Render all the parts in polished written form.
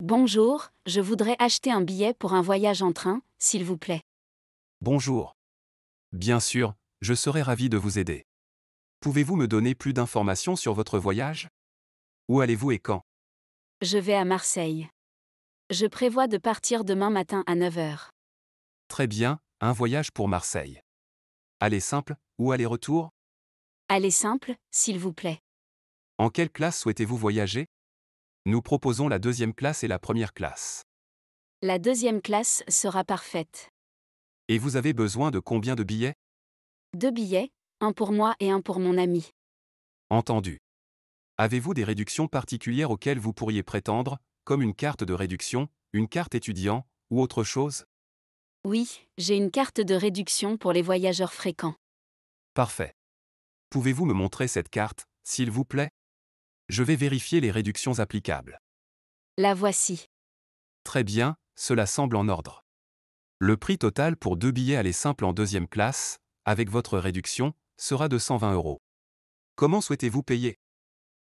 Bonjour, je voudrais acheter un billet pour un voyage en train, s'il vous plaît. Bonjour. Bien sûr, je serai ravi de vous aider. Pouvez-vous me donner plus d'informations sur votre voyage? Où allez-vous et quand? Je vais à Marseille. Je prévois de partir demain matin à 9 heures. Très bien, un voyage pour Marseille. Aller simple ou aller-retour? Allez simple, s'il vous plaît. En quelle classe souhaitez-vous voyager? Nous proposons la deuxième classe et la première classe. La deuxième classe sera parfaite. Et vous avez besoin de combien de billets? 2 billets, un pour moi et un pour mon ami. Entendu. Avez-vous des réductions particulières auxquelles vous pourriez prétendre, comme une carte de réduction, une carte étudiant, ou autre chose? Oui, j'ai une carte de réduction pour les voyageurs fréquents. Parfait. Pouvez-vous me montrer cette carte, s'il vous plaît? Je vais vérifier les réductions applicables. La voici. Très bien, cela semble en ordre. Le prix total pour 2 billets aller simple en deuxième classe, avec votre réduction, sera de 120 euros. Comment souhaitez-vous payer?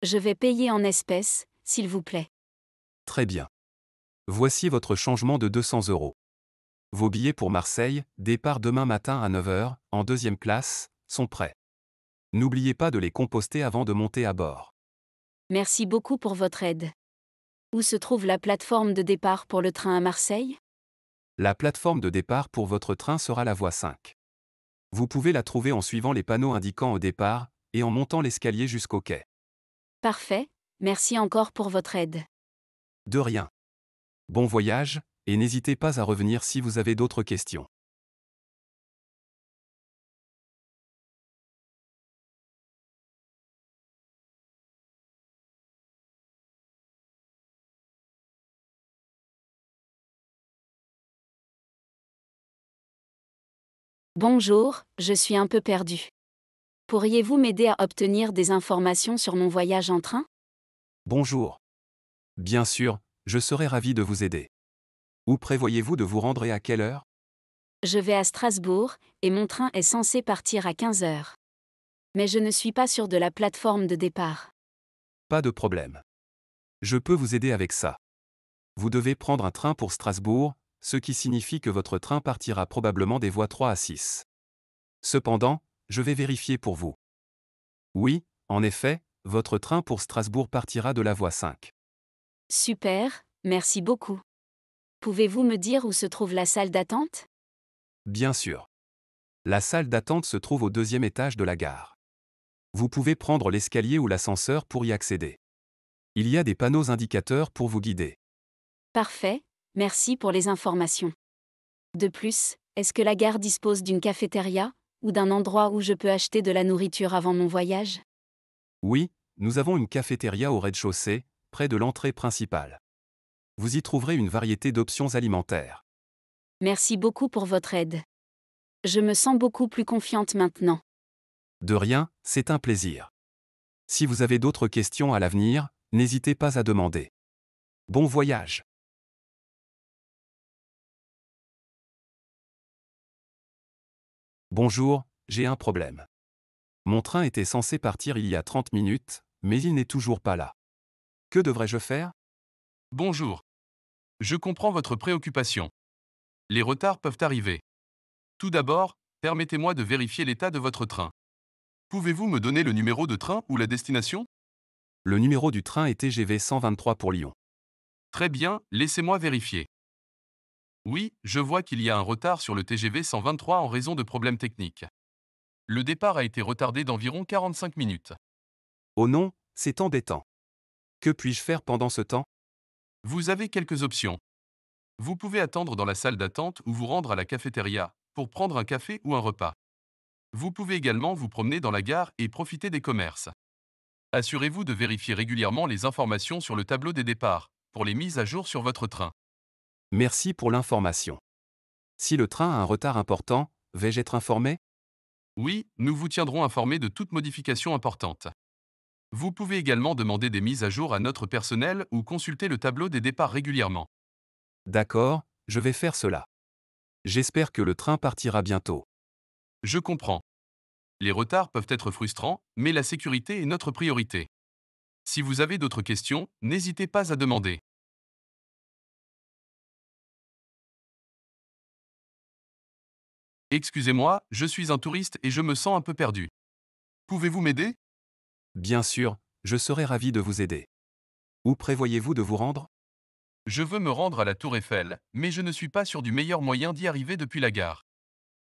Je vais payer en espèces, s'il vous plaît. Très bien. Voici votre changement de 200 euros. Vos billets pour Marseille, départ demain matin à 9 heures, en deuxième classe, sont prêts. N'oubliez pas de les composter avant de monter à bord. Merci beaucoup pour votre aide. Où se trouve la plateforme de départ pour le train à Marseille? La plateforme de départ pour votre train sera la voie 5. Vous pouvez la trouver en suivant les panneaux indiquant au départ, et en montant l'escalier jusqu'au quai. Parfait, merci encore pour votre aide. De rien. Bon voyage, et n'hésitez pas à revenir si vous avez d'autres questions. Bonjour, je suis un peu perdu. Pourriez-vous m'aider à obtenir des informations sur mon voyage en train? Bonjour. Bien sûr, je serai ravi de vous aider. Où prévoyez-vous de vous rendre et à quelle heure? Je vais à Strasbourg, et mon train est censé partir à 15 heures. Mais je ne suis pas sûr de la plateforme de départ. Pas de problème. Je peux vous aider avec ça. Vous devez prendre un train pour Strasbourg, ce qui signifie que votre train partira probablement des voies 3 à 6. Cependant, je vais vérifier pour vous. Oui, en effet, votre train pour Strasbourg partira de la voie 5. Super, merci beaucoup. Pouvez-vous me dire où se trouve la salle d'attente? Bien sûr. La salle d'attente se trouve au deuxième étage de la gare. Vous pouvez prendre l'escalier ou l'ascenseur pour y accéder. Il y a des panneaux indicateurs pour vous guider. Parfait, merci pour les informations. De plus, est-ce que la gare dispose d'une cafétéria, ou d'un endroit où je peux acheter de la nourriture avant mon voyage? Oui, nous avons une cafétéria au rez-de-chaussée, près de l'entrée principale. Vous y trouverez une variété d'options alimentaires. Merci beaucoup pour votre aide. Je me sens beaucoup plus confiante maintenant. De rien, c'est un plaisir. Si vous avez d'autres questions à l'avenir, n'hésitez pas à demander. Bon voyage! Bonjour, j'ai un problème. Mon train était censé partir il y a 30 minutes, mais il n'est toujours pas là. Que devrais-je faire? Bonjour. Je comprends votre préoccupation. Les retards peuvent arriver. Tout d'abord, permettez-moi de vérifier l'état de votre train. Pouvez-vous me donner le numéro de train ou la destination? Le numéro du train est TGV 123 pour Lyon. Très bien, laissez-moi vérifier. Oui, je vois qu'il y a un retard sur le TGV 123 en raison de problèmes techniques. Le départ a été retardé d'environ 45 minutes. Oh non, c'est embêtant. Que puis-je faire pendant ce temps? Vous avez quelques options. Vous pouvez attendre dans la salle d'attente ou vous rendre à la cafétéria pour prendre un café ou un repas. Vous pouvez également vous promener dans la gare et profiter des commerces. Assurez-vous de vérifier régulièrement les informations sur le tableau des départs, pour les mises à jour sur votre train. Merci pour l'information. Si le train a un retard important, vais-je être informé? Oui, nous vous tiendrons informé de toute modification importante. Vous pouvez également demander des mises à jour à notre personnel ou consulter le tableau des départs régulièrement. D'accord, je vais faire cela. J'espère que le train partira bientôt. Je comprends. Les retards peuvent être frustrants, mais la sécurité est notre priorité. Si vous avez d'autres questions, n'hésitez pas à demander. Excusez-moi, je suis un touriste et je me sens un peu perdu. Pouvez-vous m'aider? Bien sûr, je serai ravi de vous aider. Où prévoyez-vous de vous rendre? Je veux me rendre à la Tour Eiffel, mais je ne suis pas sûr du meilleur moyen d'y arriver depuis la gare.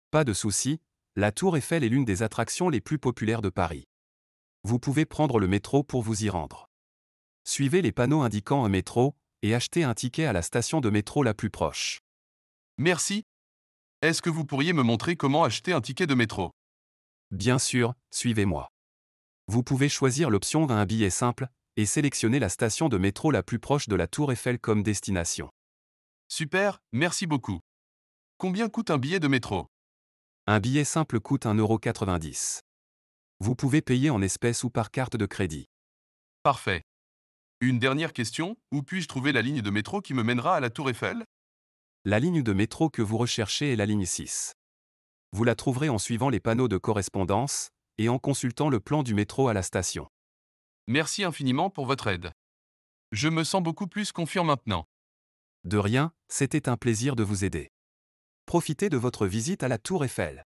Pas de souci, la Tour Eiffel est l'une des attractions les plus populaires de Paris. Vous pouvez prendre le métro pour vous y rendre. Suivez les panneaux indiquant un métro, et achetez un ticket à la station de métro la plus proche. Merci. Est-ce que vous pourriez me montrer comment acheter un ticket de métro? Bien sûr, suivez-moi. Vous pouvez choisir l'option un billet simple, et sélectionner la station de métro la plus proche de la Tour Eiffel comme destination. Super, merci beaucoup. Combien coûte un billet de métro? Un billet simple coûte 1,90 €. Vous pouvez payer en espèces ou par carte de crédit. Parfait. Une dernière question, où puis-je trouver la ligne de métro qui me mènera à la Tour Eiffel? La ligne de métro que vous recherchez est la ligne 6. Vous la trouverez en suivant les panneaux de correspondance, et en consultant le plan du métro à la station. Merci infiniment pour votre aide. Je me sens beaucoup plus confiant maintenant. De rien, c'était un plaisir de vous aider. Profitez de votre visite à la Tour Eiffel.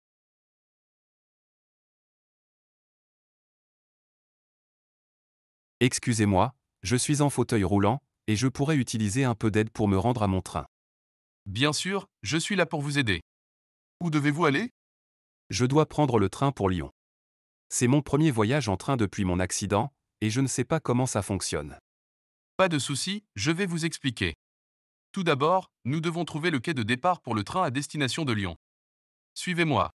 Excusez-moi, je suis en fauteuil roulant, et je pourrais utiliser un peu d'aide pour me rendre à mon train. Bien sûr, je suis là pour vous aider. Où devez-vous aller? Je dois prendre le train pour Lyon. C'est mon premier voyage en train depuis mon accident, et je ne sais pas comment ça fonctionne. Pas de souci, je vais vous expliquer. Tout d'abord, nous devons trouver le quai de départ pour le train à destination de Lyon. Suivez-moi.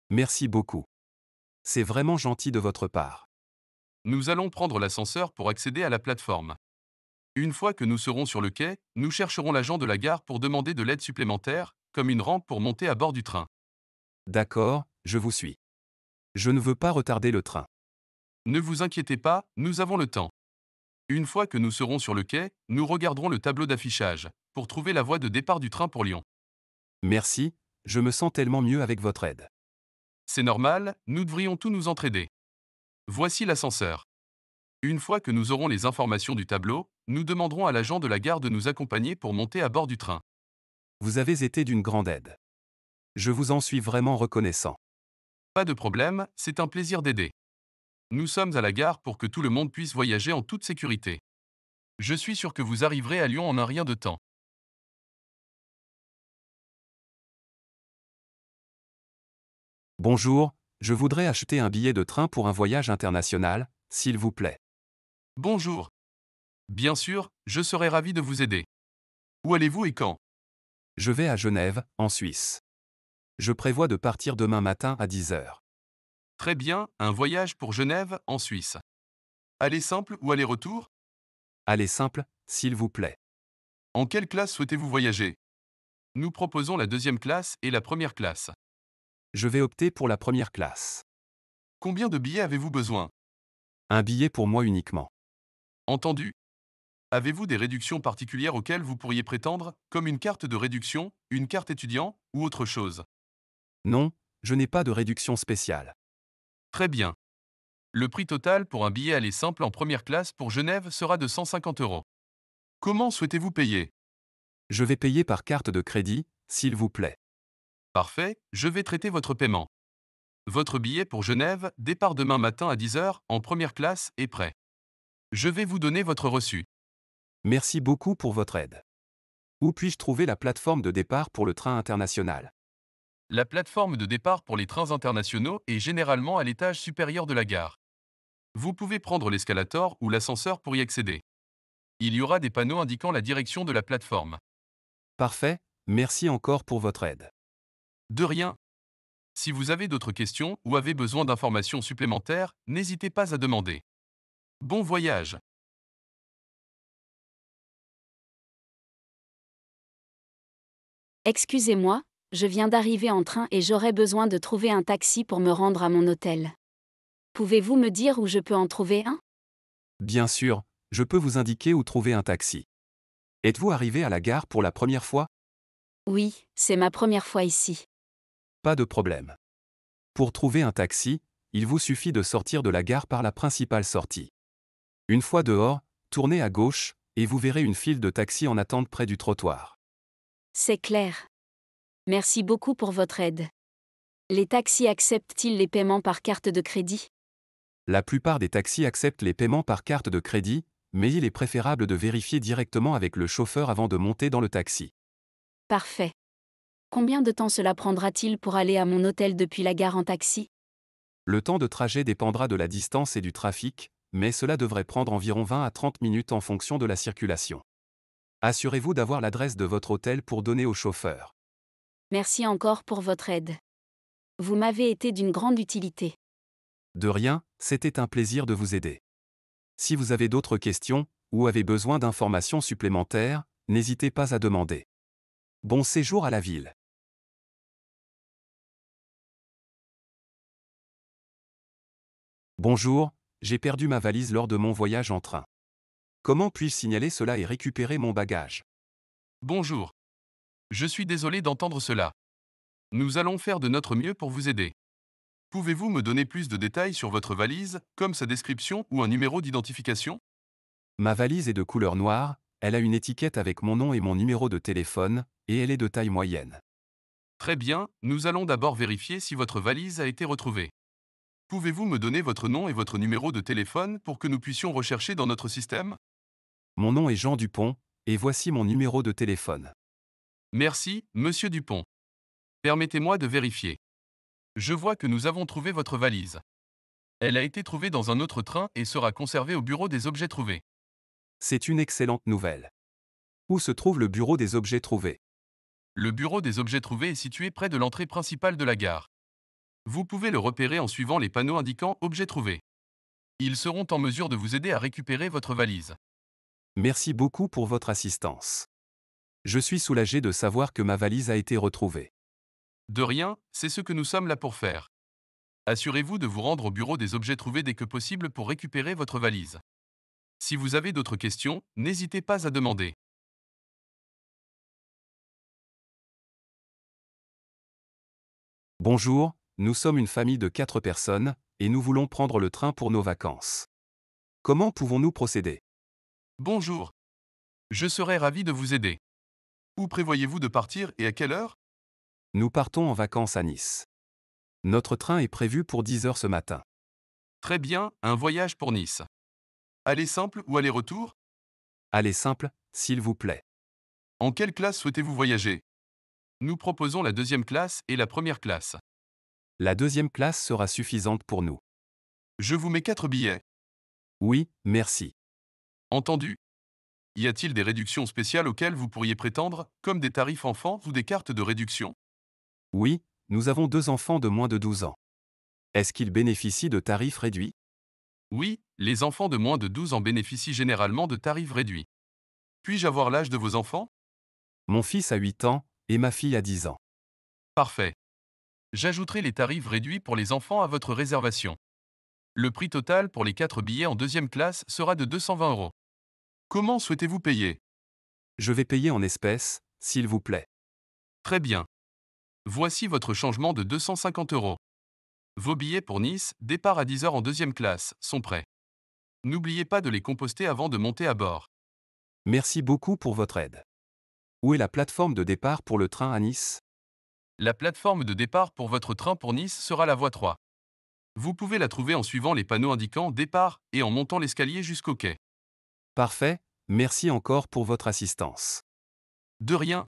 Merci beaucoup. C'est vraiment gentil de votre part. Nous allons prendre l'ascenseur pour accéder à la plateforme. Une fois que nous serons sur le quai, nous chercherons l'agent de la gare pour demander de l'aide supplémentaire, comme une rampe pour monter à bord du train. D'accord, je vous suis. Je ne veux pas retarder le train. Ne vous inquiétez pas, nous avons le temps. Une fois que nous serons sur le quai, nous regarderons le tableau d'affichage, pour trouver la voie de départ du train pour Lyon. Merci, je me sens tellement mieux avec votre aide. C'est normal, nous devrions tous nous entraider. Voici l'ascenseur. Une fois que nous aurons les informations du tableau, nous demanderons à l'agent de la gare de nous accompagner pour monter à bord du train. Vous avez été d'une grande aide. Je vous en suis vraiment reconnaissant. Pas de problème, c'est un plaisir d'aider. Nous sommes à la gare pour que tout le monde puisse voyager en toute sécurité. Je suis sûr que vous arriverez à Lyon en un rien de temps. Bonjour, je voudrais acheter un billet de train pour un voyage international, s'il vous plaît. Bonjour. Bien sûr, je serai ravi de vous aider. Où allez-vous et quand? Je vais à Genève, en Suisse. Je prévois de partir demain matin à 10 heures. Très bien, un voyage pour Genève, en Suisse. Aller simple ou aller-retour? Allez simple, s'il vous plaît. En quelle classe souhaitez-vous voyager? Nous proposons la deuxième classe et la première classe. Je vais opter pour la première classe. Combien de billets avez-vous besoin? Un billet pour moi uniquement. Entendu. Avez-vous des réductions particulières auxquelles vous pourriez prétendre, comme une carte de réduction, une carte étudiant ou autre chose? Non, je n'ai pas de réduction spéciale. Très bien. Le prix total pour un billet aller simple en première classe pour Genève sera de 150 €. Comment souhaitez-vous payer? Je vais payer par carte de crédit, s'il vous plaît. Parfait, je vais traiter votre paiement. Votre billet pour Genève, départ demain matin à 10 heures, en première classe, est prêt. Je vais vous donner votre reçu. Merci beaucoup pour votre aide. Où puis-je trouver la plateforme de départ pour le train international? La plateforme de départ pour les trains internationaux est généralement à l'étage supérieur de la gare. Vous pouvez prendre l'escalator ou l'ascenseur pour y accéder. Il y aura des panneaux indiquant la direction de la plateforme. Parfait, merci encore pour votre aide. De rien. Si vous avez d'autres questions ou avez besoin d'informations supplémentaires, n'hésitez pas à demander. Bon voyage! Excusez-moi, je viens d'arriver en train et j'aurais besoin de trouver un taxi pour me rendre à mon hôtel. Pouvez-vous me dire où je peux en trouver un? Bien sûr, je peux vous indiquer où trouver un taxi. Êtes-vous arrivé à la gare pour la première fois? Oui, c'est ma première fois ici. Pas de problème. Pour trouver un taxi, il vous suffit de sortir de la gare par la principale sortie. Une fois dehors, tournez à gauche, et vous verrez une file de taxis en attente près du trottoir. C'est clair. Merci beaucoup pour votre aide. Les taxis acceptent-ils les paiements par carte de crédit? La plupart des taxis acceptent les paiements par carte de crédit, mais il est préférable de vérifier directement avec le chauffeur avant de monter dans le taxi. Parfait. Combien de temps cela prendra-t-il pour aller à mon hôtel depuis la gare en taxi? Le temps de trajet dépendra de la distance et du trafic, mais cela devrait prendre environ 20 à 30 minutes en fonction de la circulation. Assurez-vous d'avoir l'adresse de votre hôtel pour donner au chauffeur. Merci encore pour votre aide. Vous m'avez été d'une grande utilité. De rien, c'était un plaisir de vous aider. Si vous avez d'autres questions, ou avez besoin d'informations supplémentaires, n'hésitez pas à demander. Bon séjour à la ville. Bonjour, j'ai perdu ma valise lors de mon voyage en train. Comment puis-je signaler cela et récupérer mon bagage? Bonjour. Je suis désolé d'entendre cela. Nous allons faire de notre mieux pour vous aider. Pouvez-vous me donner plus de détails sur votre valise, comme sa description ou un numéro d'identification? Ma valise est de couleur noire, elle a une étiquette avec mon nom et mon numéro de téléphone, et elle est de taille moyenne. Très bien, nous allons d'abord vérifier si votre valise a été retrouvée. Pouvez-vous me donner votre nom et votre numéro de téléphone pour que nous puissions rechercher dans notre système? Mon nom est Jean Dupont, et voici mon numéro de téléphone. Merci, Monsieur Dupont. Permettez-moi de vérifier. Je vois que nous avons trouvé votre valise. Elle a été trouvée dans un autre train et sera conservée au bureau des objets trouvés. C'est une excellente nouvelle. Où se trouve le bureau des objets trouvés? Le bureau des objets trouvés est situé près de l'entrée principale de la gare. Vous pouvez le repérer en suivant les panneaux indiquant Objets trouvés. Ils seront en mesure de vous aider à récupérer votre valise. Merci beaucoup pour votre assistance. Je suis soulagé de savoir que ma valise a été retrouvée. De rien, c'est ce que nous sommes là pour faire. Assurez-vous de vous rendre au bureau des objets trouvés dès que possible pour récupérer votre valise. Si vous avez d'autres questions, n'hésitez pas à demander. Bonjour, nous sommes une famille de 4 personnes, et nous voulons prendre le train pour nos vacances. Comment pouvons-nous procéder? Bonjour. Je serai ravi de vous aider. Où prévoyez-vous de partir et à quelle heure? Nous partons en vacances à Nice. Notre train est prévu pour 10 heures ce matin. Très bien, un voyage pour Nice. Aller simple ou aller-retour? Allez simple, s'il vous plaît. En quelle classe souhaitez-vous voyager? Nous proposons la deuxième classe et la première classe. La deuxième classe sera suffisante pour nous. Je vous mets 4 billets. Oui, merci. Entendu. Y a-t-il des réductions spéciales auxquelles vous pourriez prétendre, comme des tarifs enfants ou des cartes de réduction? Oui, nous avons 2 enfants de moins de 12 ans. Est-ce qu'ils bénéficient de tarifs réduits? Oui, les enfants de moins de 12 ans bénéficient généralement de tarifs réduits. Puis-je avoir l'âge de vos enfants? Mon fils a 8 ans, et ma fille a 10 ans. Parfait. J'ajouterai les tarifs réduits pour les enfants à votre réservation. Le prix total pour les 4 billets en deuxième classe sera de 220 euros. Comment souhaitez-vous payer? Je vais payer en espèces, s'il vous plaît. Très bien. Voici votre changement de 250 euros. Vos billets pour Nice, départ à 10 heures en deuxième classe, sont prêts. N'oubliez pas de les composter avant de monter à bord. Merci beaucoup pour votre aide. Où est la plateforme de départ pour le train à Nice? La plateforme de départ pour votre train pour Nice sera la voie 3. Vous pouvez la trouver en suivant les panneaux indiquant départ et en montant l'escalier jusqu'au quai. Parfait, merci encore pour votre assistance. De rien.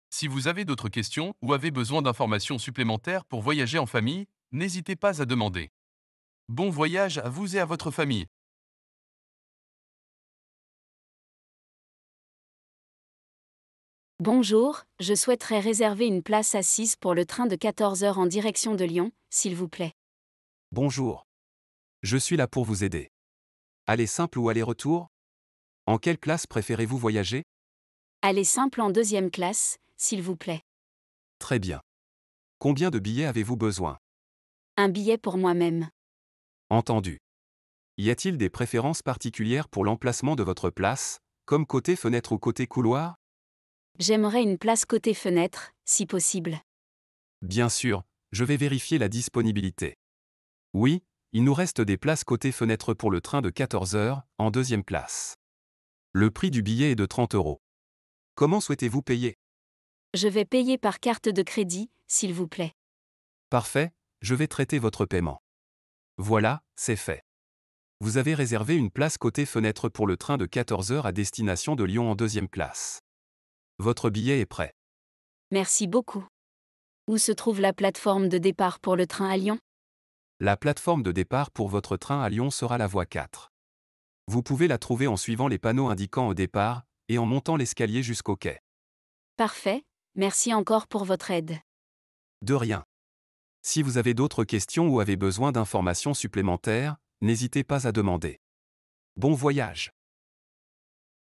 Si vous avez d'autres questions ou avez besoin d'informations supplémentaires pour voyager en famille, n'hésitez pas à demander. Bon voyage à vous et à votre famille. Bonjour, je souhaiterais réserver une place assise pour le train de 14 heures en direction de Lyon, s'il vous plaît. Bonjour. Je suis là pour vous aider. Aller simple ou aller-retour? En quelle classe préférez-vous voyager? Allez simple en deuxième classe, s'il vous plaît. Très bien. Combien de billets avez-vous besoin? Un billet pour moi-même. Entendu. Y a-t-il des préférences particulières pour l'emplacement de votre place, comme côté fenêtre ou côté couloir? J'aimerais une place côté fenêtre, si possible. Bien sûr, je vais vérifier la disponibilité. Oui, il nous reste des places côté fenêtre pour le train de 14 heures, en deuxième classe. Le prix du billet est de 30 euros. Comment souhaitez-vous payer? Je vais payer par carte de crédit, s'il vous plaît. Parfait, je vais traiter votre paiement. Voilà, c'est fait. Vous avez réservé une place côté fenêtre pour le train de 14 heures à destination de Lyon en deuxième classe. Votre billet est prêt. Merci beaucoup. Où se trouve la plateforme de départ pour le train à Lyon? La plateforme de départ pour votre train à Lyon sera la voie 4. Vous pouvez la trouver en suivant les panneaux indiquant au départ, et en montant l'escalier jusqu'au quai. Parfait, merci encore pour votre aide. De rien. Si vous avez d'autres questions ou avez besoin d'informations supplémentaires, n'hésitez pas à demander. Bon voyage!